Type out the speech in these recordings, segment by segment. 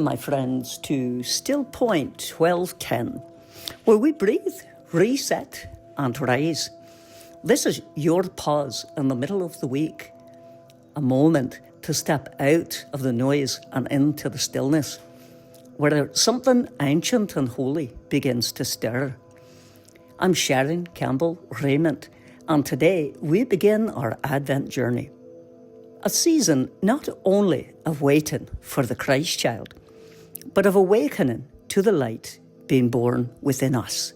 my friends, to Still Point 1210, where we breathe, reset, and rise. This is your pause in the middle of the week, a moment to step out of the noise and into the stillness, where something ancient and holy begins to stir. I'm Sharon Campbell Rayment, and today we begin our Advent journey. A season not only of waiting for the Christ child, but of awakening to the light being born within us.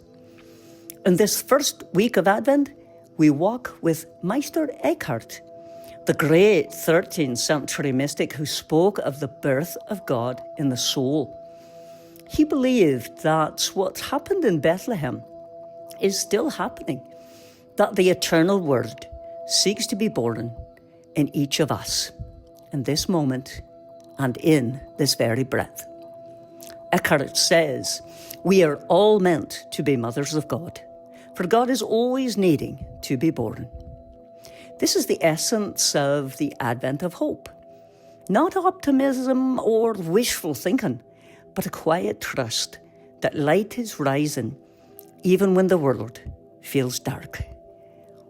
In this first week of Advent, we walk with Meister Eckhart, the great 13th century mystic who spoke of the birth of God in the soul. He believed that what happened in Bethlehem is still happening, that the eternal Word seeks to be born in each of us, in this moment and in this very breath. Eckhart says, we are all meant to be mothers of God, for God is always needing to be born. This is the essence of the advent of hope. Not optimism or wishful thinking, but a quiet trust that light is rising even when the world feels dark.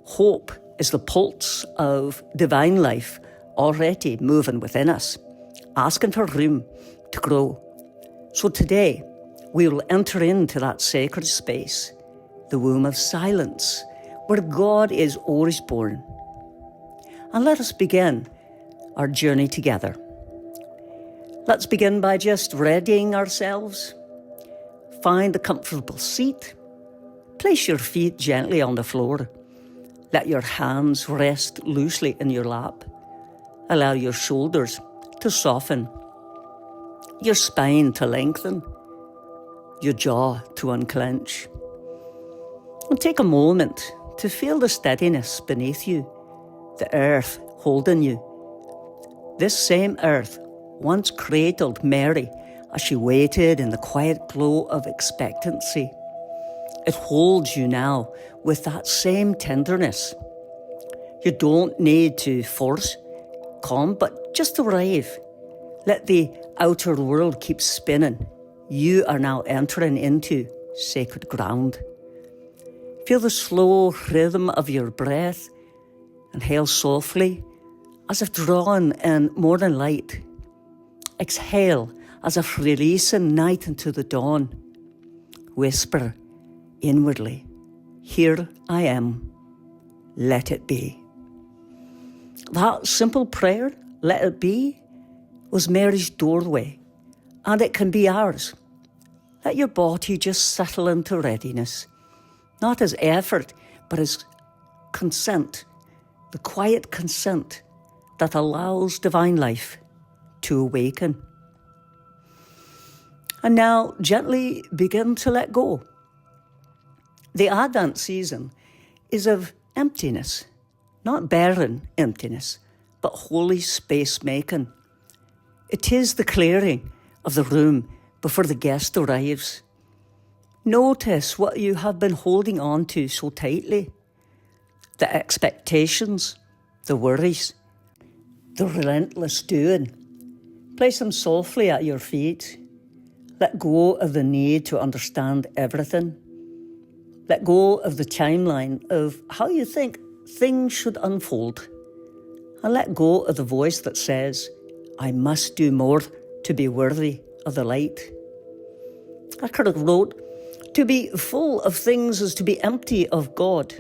Hope is the pulse of divine life already moving within us, asking for room to grow. So today, we will enter into that sacred space, the womb of silence, where God is always born. And let us begin our journey together. Let's begin by just readying ourselves. Find a comfortable seat. Place your feet gently on the floor. Let your hands rest loosely in your lap. Allow your shoulders to soften, your spine to lengthen, your jaw to unclench. And take a moment to feel the steadiness beneath you, the earth holding you. This same earth once cradled Mary as she waited in the quiet glow of expectancy. It holds you now with that same tenderness. You don't need to force calm, but just arrive. Let the outer world keep spinning. You are now entering into sacred ground. Feel the slow rhythm of your breath. Inhale softly, as if drawn in morning light. Exhale, as if releasing night into the dawn. Whisper inwardly, here I am, let it be. That simple prayer, let it be, was Mary's doorway, and it can be ours. Let your body just settle into readiness, not as effort, but as consent, the quiet consent that allows divine life to awaken. And now gently begin to let go. The Advent season is of emptiness, not barren emptiness, but holy space making. It is the clearing of the room before the guest arrives. Notice what you have been holding on to so tightly. The expectations, the worries, the relentless doing. Place them softly at your feet. Let go of the need to understand everything. Let go of the timeline of how you think things should unfold. And let go of the voice that says, I must do more to be worthy of the light. Eckhart wrote, to be full of things is to be empty of God.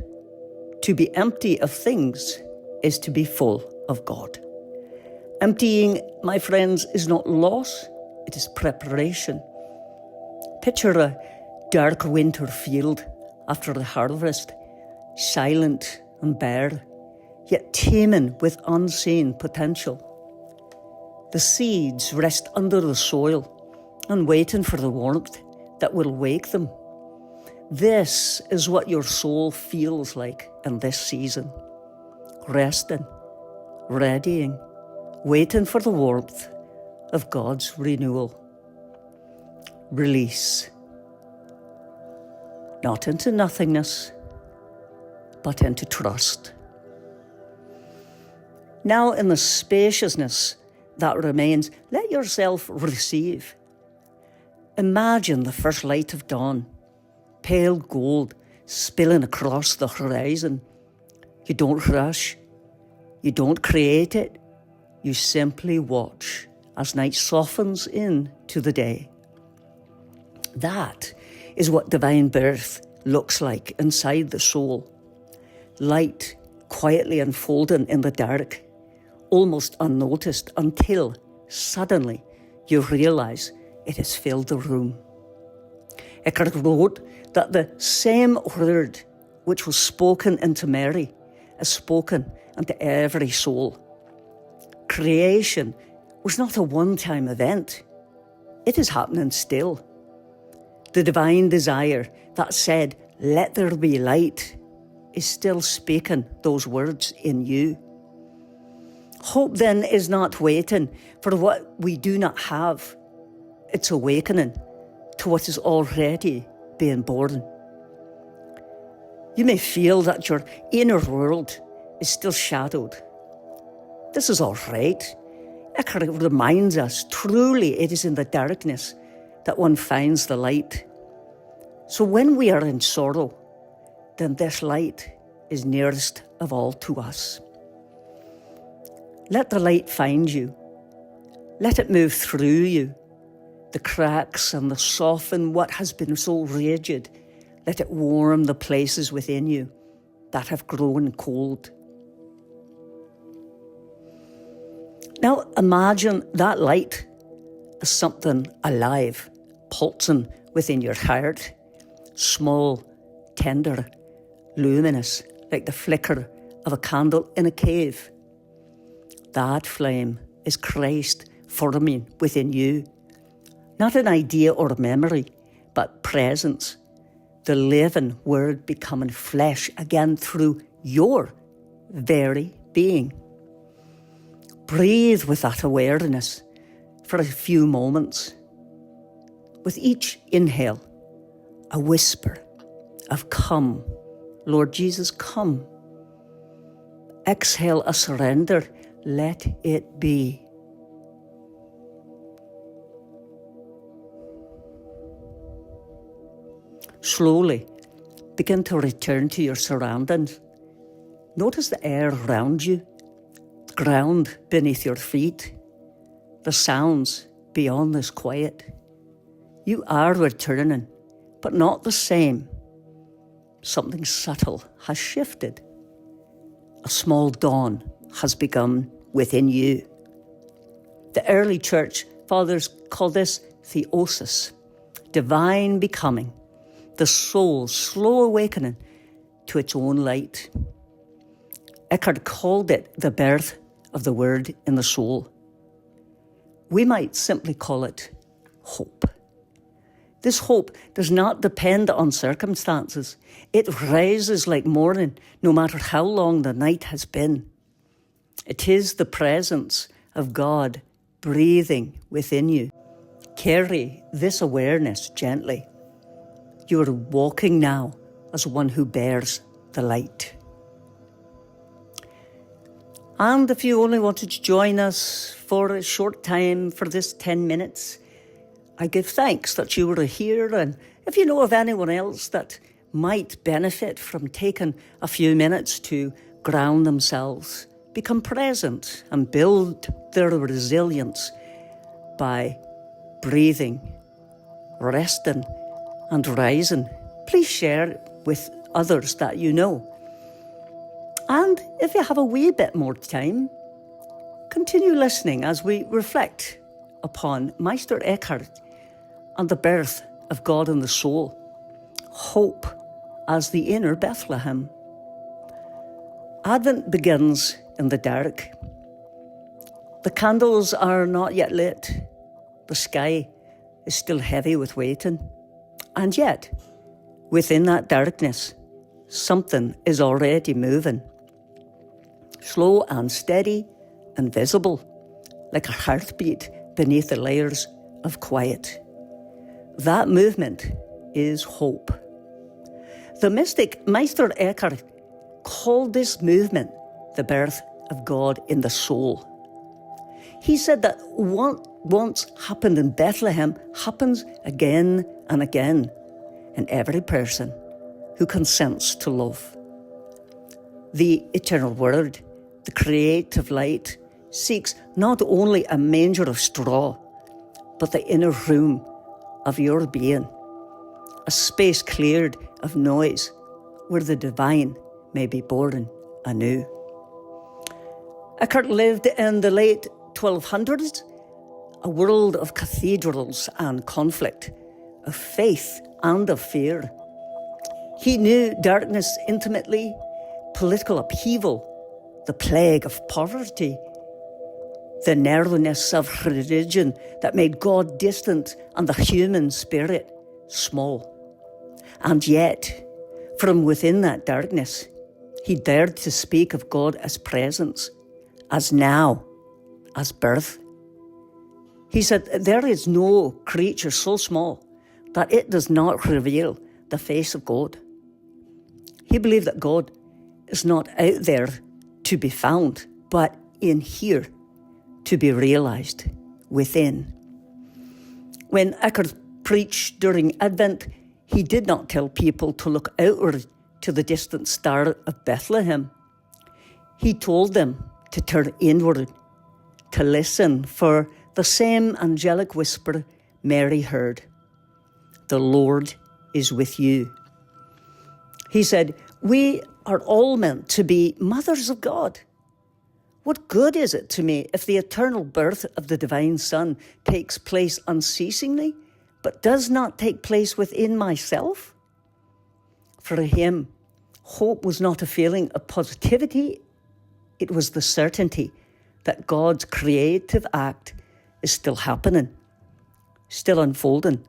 To be empty of things is to be full of God. Emptying, my friends, is not loss, it is preparation. Picture a dark winter field after the harvest, silent and bare, yet teeming with unseen potential. The seeds rest under the soil and waiting for the warmth that will wake them. This is what your soul feels like in this season. Resting, readying, waiting for the warmth of God's renewal. Release. Not into nothingness, but into trust. Now in the spaciousness that remains, let yourself receive Imagine the first light of dawn, pale gold spilling across the horizon. You don't rush. You don't create it. You simply watch as night softens into the day. That is what divine birth looks like inside the soul. Light quietly unfolding in the dark, almost unnoticed until suddenly you realise it has filled the room. Eckhart wrote that the same word which was spoken into Mary is spoken into every soul. Creation was not a one-time event. It is happening still. The divine desire that said, "Let there be light," is still speaking those words in you. Hope then is not waiting for what we do not have. It's awakening to what is already being born. You may feel that your inner world is still shadowed. This is all right. Eckhart reminds us, truly it is in the darkness that one finds the light. So when we are in sorrow, then this light is nearest of all to us. Let the light find you. Let it move through you. The cracks and the soften what has been so rigid. Let it warm the places within you that have grown cold. Now imagine that light as something alive, pulsing within your heart, small, tender, luminous, like the flicker of a candle in a cave. That flame is Christ forming within you. Not an idea or a memory, but presence. The living word becoming flesh again through your very being. Breathe with that awareness for a few moments. With each inhale, a whisper of "Come, Lord Jesus, come." Exhale a surrender, "Let it be." Slowly begin to return to your surroundings. Notice the air around you, the ground beneath your feet, the sounds beyond this quiet. You are returning, but not the same. Something subtle has shifted. A small dawn has begun within you. The early church fathers called this theosis, divine becoming, the soul's slow awakening to its own light. Eckhart called it the birth of the word in the soul. We might simply call it hope. This hope does not depend on circumstances. It rises like morning, no matter how long the night has been. It is the presence of God breathing within you. Carry this awareness gently. You are walking now as one who bears the light. And if you only wanted to join us for a short time for this 10 minutes, I give thanks that you were here, and if you know of anyone else that might benefit from taking a few minutes to ground themselves, become present and build their resilience by breathing, resting and rising, please share with others that you know. And if you have a wee bit more time, continue listening as we reflect upon Meister Eckhart and the birth of God in the soul, hope as the inner Bethlehem. Advent begins in the dark. The candles are not yet lit. The sky is still heavy with waiting. And yet, within that darkness, something is already moving. Slow and steady and visible, like a heartbeat beneath the layers of quiet. That movement is hope. The mystic Meister Eckhart called this movement the birth of God in the soul. He said that once happened in Bethlehem happens again and again in every person who consents to love. The eternal Word, the creative light, seeks not only a manger of straw, but the inner room of your being, a space cleared of noise where the divine may be born anew. Eckhart lived in the late 1200s, a world of cathedrals and conflict, of faith and of fear. He knew darkness intimately, political upheaval, the plague of poverty, the narrowness of religion that made God distant and the human spirit small. And yet, from within that darkness, he dared to speak of God as presence, as now, as birth. He said, there is no creature so small that it does not reveal the face of God. He believed that God is not out there to be found, but in here to be realised within. When Eckhart preached during Advent, he did not tell people to look outward to the distant star of Bethlehem. He told them to turn inward, to listen for the same angelic whisper Mary heard. The Lord is with you. He said, we are all meant to be mothers of God. What good is it to me if the eternal birth of the divine Son takes place unceasingly, but does not take place within myself? For him, hope was not a feeling of positivity. It was the certainty that God's creative act is still happening, still unfolding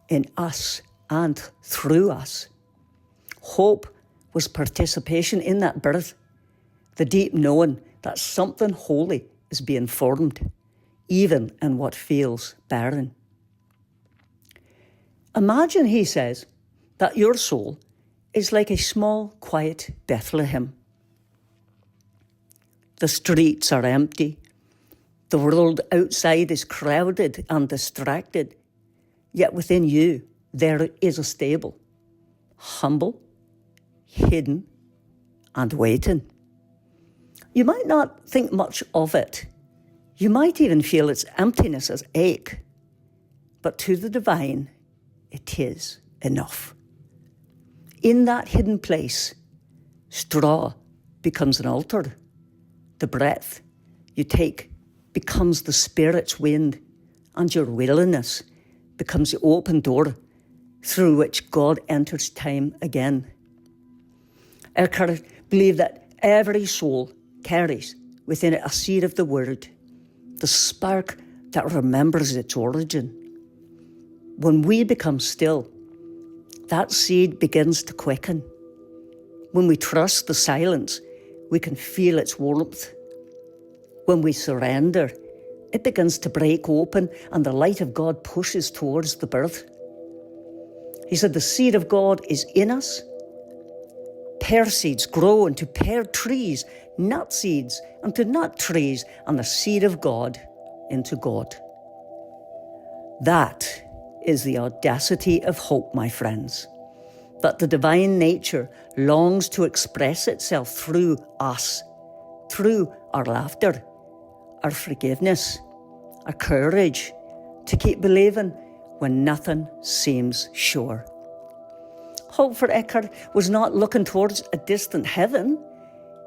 in us and through us. Hope was participation in that birth, the deep knowing that something holy is being formed, even in what feels barren. Imagine, he says, that your soul is like a small, quiet Bethlehem. The streets are empty. The world outside is crowded and distracted. Yet within you, there is a stable, humble, hidden, and waiting. You might not think much of it. You might even feel its emptiness as ache. But to the divine, it is enough. In that hidden place, straw becomes an altar. The breath you take becomes the Spirit's wind, and your willingness becomes the open door through which God enters time again. Eckhart believed that every soul carries within it a seed of the Word, the spark that remembers its origin. When we become still, that seed begins to quicken. When we trust the silence, we can feel its warmth. When we surrender, it begins to break open and the light of God pushes towards the birth. He said the seed of God is in us. Pear seeds grow into pear trees, nut seeds into nut trees, and the seed of God into God. That is the audacity of hope, my friends, that the divine nature longs to express itself through us, through our laughter, our forgiveness, our courage, to keep believing when nothing seems sure. Hope for Eckhart was not looking towards a distant heaven.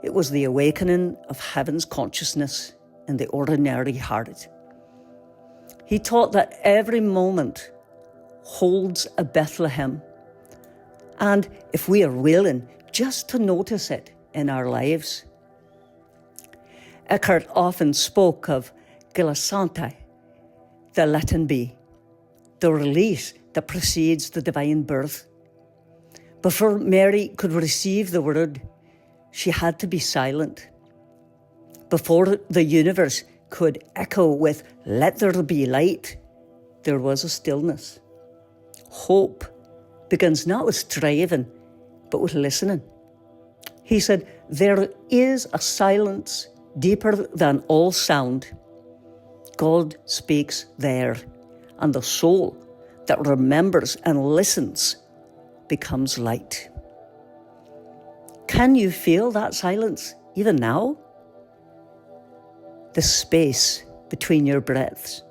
It was the awakening of heaven's consciousness in the ordinary heart. He taught that every moment holds a Bethlehem, and if we are willing just to notice it in our lives. Eckhart often spoke of Gilasante, the Latin bee, the release that precedes the divine birth. Before Mary could receive the word, she had to be silent. Before the universe could echo with, "Let there be light," there was a stillness. Hope begins not with striving, but with listening. He said, there is a silence deeper than all sound. God speaks there, and the soul that remembers and listens becomes light. Can you feel that silence even now? The space between your breaths,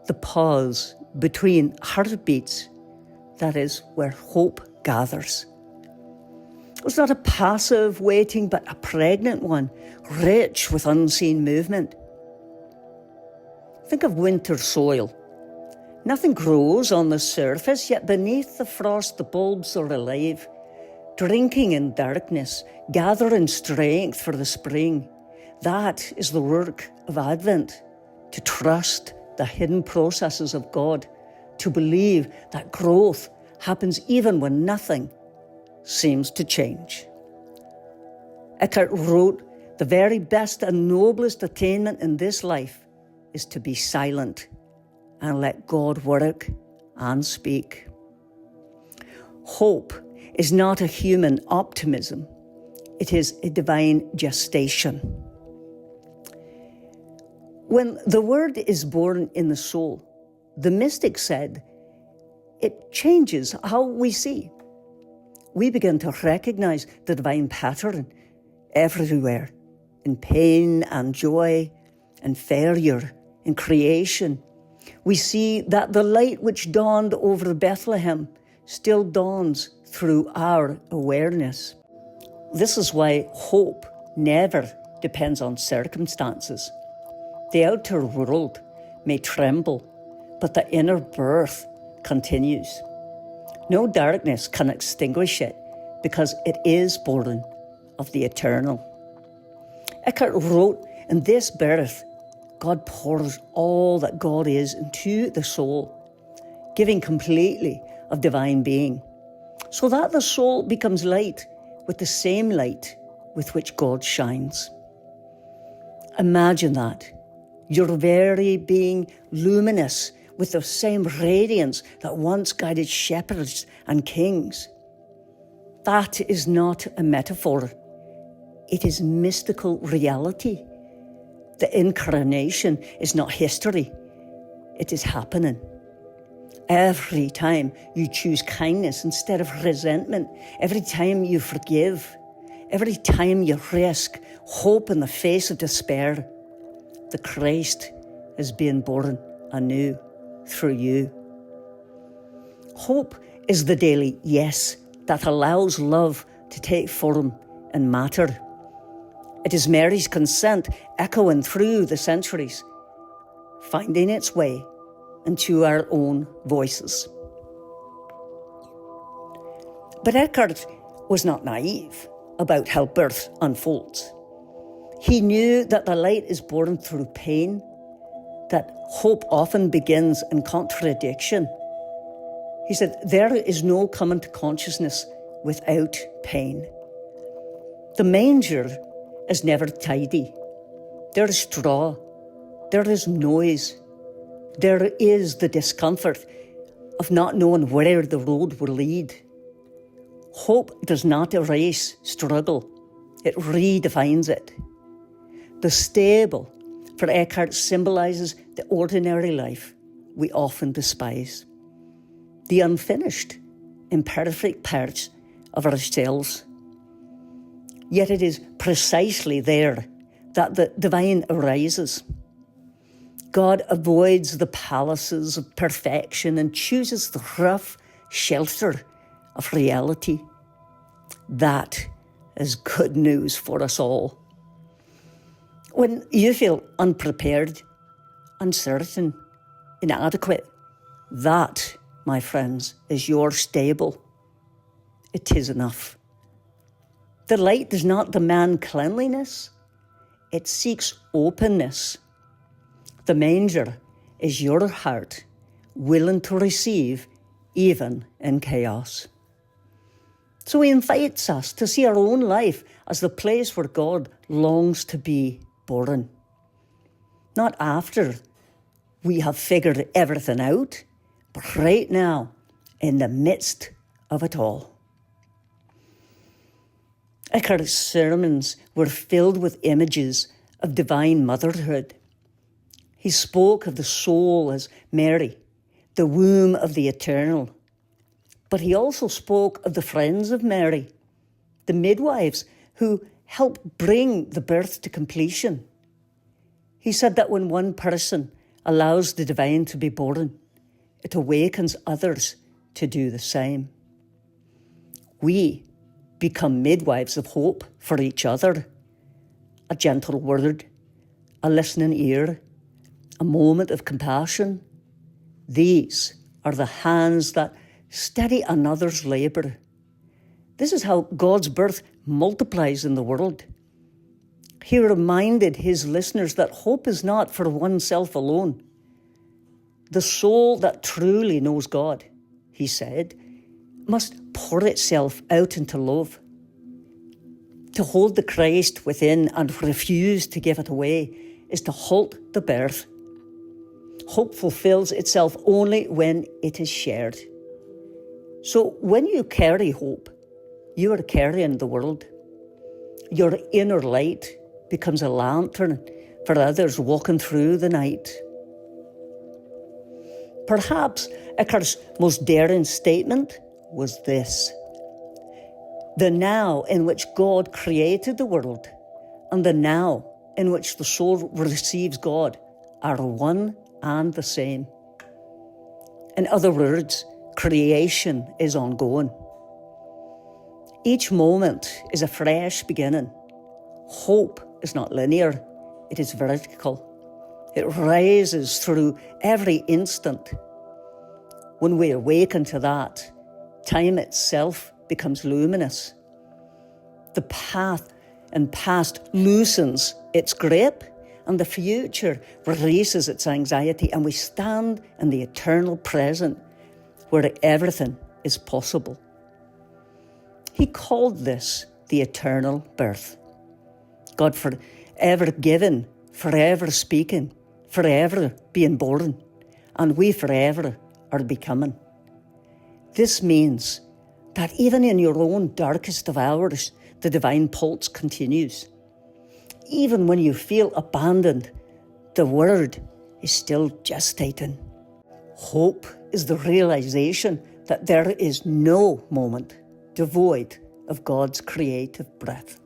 the pause between heartbeats, that is where hope gathers. It's not a passive waiting, but a pregnant one, rich with unseen movement. Think of winter soil. Nothing grows on the surface, yet beneath the frost the bulbs are alive, drinking in darkness, gathering strength for the spring. That is the work of Advent, to trust the hidden processes of God, to believe that growth happens even when nothing seems to change. Eckhart wrote, "The very best and noblest attainment in this life is to be silent and let God work and speak." Hope is not a human optimism. It is a divine gestation. When the word is born in the soul, the mystic said, it changes how we see. We begin to recognize the divine pattern everywhere, in pain and joy, in failure, in creation. We see that the light which dawned over Bethlehem still dawns through our awareness. This is why hope never depends on circumstances. The outer world may tremble, but the inner birth continues. No darkness can extinguish it because it is born of the eternal. Eckhart wrote, "In this birth, God pours all that God is into the soul, giving completely of divine being, so that the soul becomes light with the same light with which God shines." Imagine that, your very being luminous with the same radiance that once guided shepherds and kings. That is not a metaphor. It is mystical reality. The incarnation is not history. It is happening. Every time you choose kindness instead of resentment, every time you forgive, every time you risk hope in the face of despair, the Christ is being born anew through you. Hope is the daily yes that allows love to take form and matter. It is Mary's consent echoing through the centuries, finding its way into our own voices. But Eckhart was not naive about how birth unfolds. He knew that the light is born through pain, that hope often begins in contradiction. He said, there is no coming to consciousness without pain. The manger is never tidy. There is straw. There is noise. There is the discomfort of not knowing where the road will lead. Hope does not erase struggle. It redefines it. The stable, for Eckhart, symbolizes the ordinary life we often despise. The unfinished, imperfect parts of ourselves. Yet it is precisely there that the divine arises. God avoids the palaces of perfection and chooses the rough shelter of reality. That is good news for us all. When you feel unprepared, uncertain, inadequate, that, my friends, is your stable. It is enough. The light does not demand cleanliness. It seeks openness. The manger is your heart, willing to receive even in chaos. So he invites us to see our own life as the place where God longs to be born. Not after we have figured everything out, but right now, in the midst of it all. Eckhart's sermons were filled with images of divine motherhood. He spoke of the soul as Mary, the womb of the eternal. But he also spoke of the friends of Mary, the midwives who help bring the birth to completion. He said that when one person allows the divine to be born, it awakens others to do the same. We become midwives of hope for each other. A gentle word, a listening ear, a moment of compassion. These are the hands that steady another's labour. This is how God's birth multiplies in the world. He reminded his listeners that hope is not for oneself alone. The soul that truly knows God, he said, must pour itself out into love. To hold the Christ within and refuse to give it away is to halt the birth. Hope fulfills itself only when it is shared. So when you carry hope, you are carrying the world. Your inner light becomes a lantern for others walking through the night. Perhaps Eckhart's most daring statement was this: the now in which God created the world and the now in which the soul receives God are one and the same. In other words, creation is ongoing. Each moment is a fresh beginning. Hope is not linear, it is vertical. It rises through every instant. When we awaken to that, time itself becomes luminous. The path and past loosens its grip, and the future releases its anxiety, and we stand in the eternal present where everything is possible. He called this the eternal birth. God forever giving, forever speaking, forever being born, and we forever are becoming. This means that even in your own darkest of hours, the divine pulse continues. Even when you feel abandoned, the word is still gestating. Hope is the realization that there is no moment devoid of God's creative breath.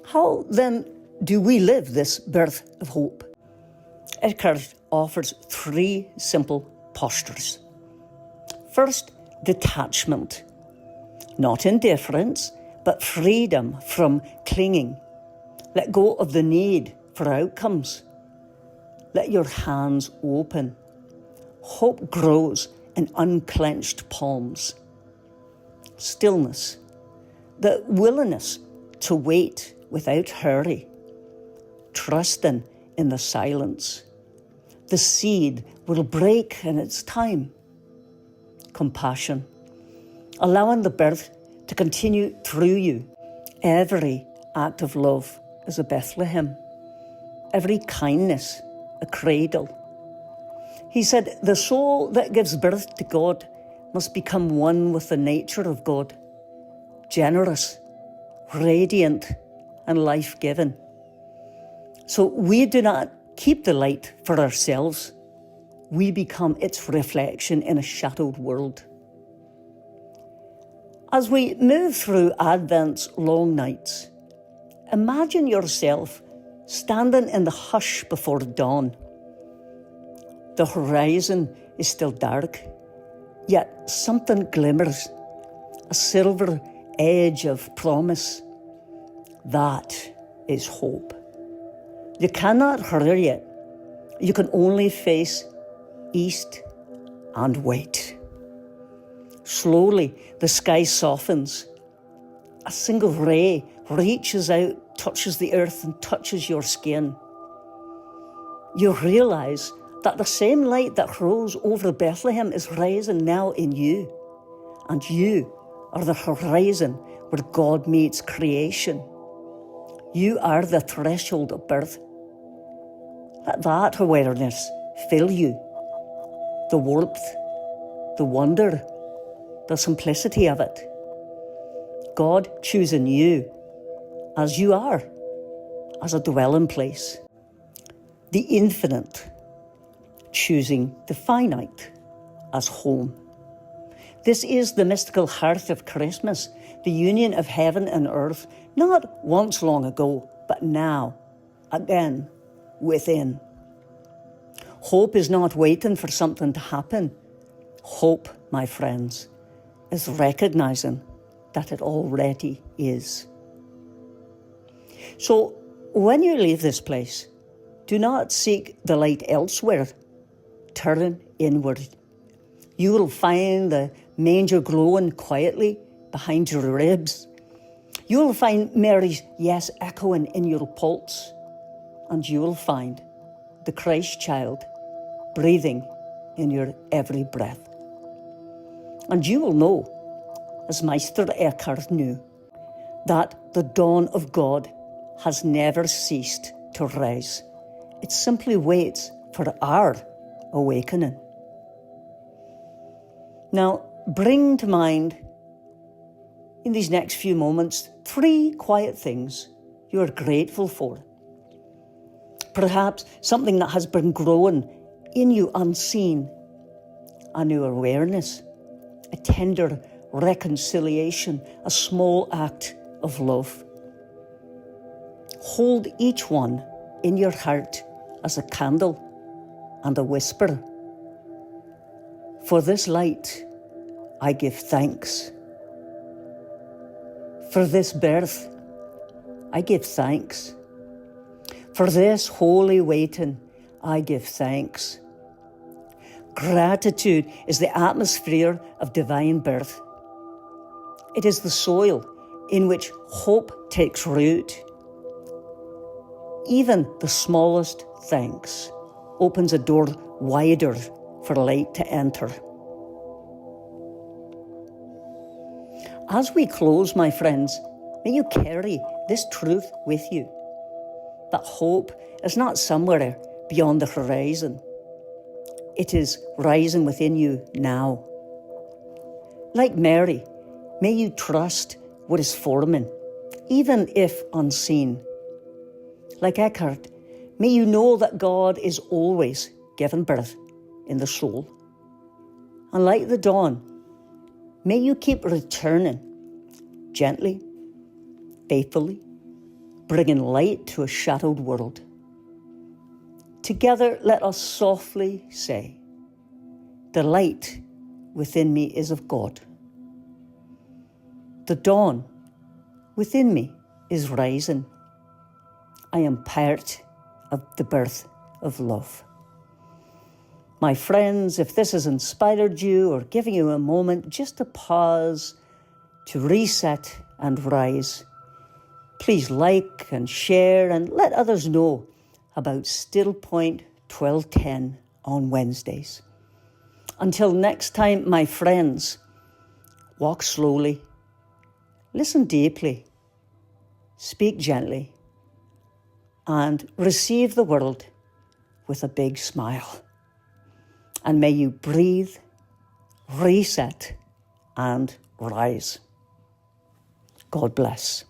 How then do we live this birth of hope? Eckhart offers 3 simple postures. First, detachment. Not indifference, but freedom from clinging. Let go of the need for outcomes. Let your hands open. Hope grows in unclenched palms. Stillness. The willingness to wait without hurry. Trusting in the silence. The seed will break in its time. Compassion. Allowing the birth to continue through you. Every act of love is a Bethlehem. Every kindness a cradle. He said, the soul that gives birth to God must become one with the nature of God. Generous, radiant, and life-giving. So we do not keep the light for ourselves. We become its reflection in a shadowed world. As we move through Advent's long nights, imagine yourself standing in the hush before dawn. The horizon is still dark, yet something glimmers, a silver edge of promise. That is hope. You cannot hurry it. You can only face east and wait. Slowly, the sky softens. A single ray reaches out, touches the earth, and touches your skin. You realize that the same light that rose over Bethlehem is rising now in you. And you are the horizon where God meets creation. You are the threshold of birth. Let that awareness fill you. The warmth, the wonder, the simplicity of it. God choosing you as you are, as a dwelling place. the infinite choosing the finite as home. This is the mystical heart of Christmas, the union of heaven and earth, not once long ago, but now, again, within. Hope is not waiting for something to happen. Hope, my friends, is recognizing that it already is. So, when you leave this place, do not seek the light elsewhere. Turn inward. You will find the manger glowing quietly behind your ribs. You will find Mary's yes echoing in your pulse. And you will find the Christ child breathing in your every breath. And you will know, as Meister Eckhart knew, that the dawn of God has never ceased to rise. It simply waits for our awakening. Now, bring to mind in these next few moments 3 quiet things you are grateful for. Perhaps something that has been growing in you unseen, a new awareness, a tender reconciliation, a small act of love. Hold each one in your heart as a candle and a whisper. For this light, I give thanks. For this birth, I give thanks. For this holy waiting, I give thanks. Gratitude is the atmosphere of divine birth. It is the soil in which hope takes root. Even the smallest thanks opens a door wider for light to enter. As we close, my friends, may you carry this truth with you, that hope is not somewhere beyond the horizon. It is rising within you now. Like Mary, may you trust what is forming, even if unseen. Like Eckhart, may you know that God is always giving birth in the soul. And like the dawn, may you keep returning gently, faithfully, bringing light to a shadowed world. Together, let us softly say, the light within me is of God. The dawn within me is rising. I am part of the birth of love. My friends, if this has inspired you or given you a moment just to pause, to reset and rise, please like and share and let others know about Still Point 1210 on Wednesdays. Until next time, my friends, walk slowly, listen deeply, speak gently, and receive the world with a big smile. And may you breathe, reset, and rise. God bless.